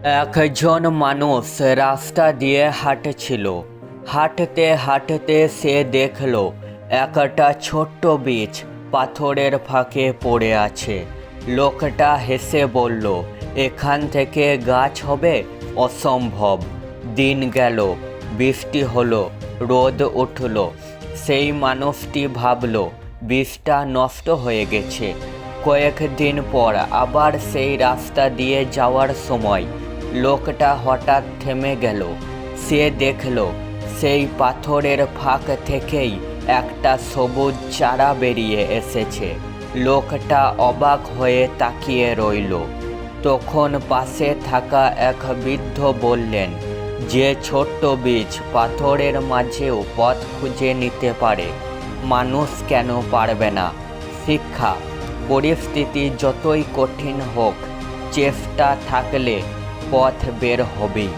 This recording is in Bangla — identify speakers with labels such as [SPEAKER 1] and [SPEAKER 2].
[SPEAKER 1] একজন মানুষ রাস্তা দিয়ে হাঁটছিল। হাঁটতে হাঁটতে সে দেখল একটা ছোট্ট বীজ পাথরের ফাঁকে পড়ে আছে। লোকটা হেসে বলল, এখান থেকে গাছ হবে? অসম্ভব। দিন গেল, বৃষ্টি হলো, রোদ উঠল। সেই মানুষটি ভাবল বীজটা নষ্ট হয়ে গেছে। কয়েকদিন পর আবার সেই রাস্তা দিয়ে যাওয়ার সময় লোকটা হঠাৎ থেমে গেল। সে দেখল সেই পাথরের ফাঁক থেকেই একটা সবুজ চারা বেরিয়ে এসেছে। লোকটা অবাক হয়ে তাকিয়ে রইল। তখন পাশে থাকা এক বৃদ্ধ বললেন, যে ছোট্ট বীজ পাথরের মাঝেও পথ খুঁজে নিতে পারে, মানুষ কেন পারবে না? শিক্ষা: পরিস্থিতি যতই কঠিন হোক, চেষ্টা থাকলে পথ বের হবেই।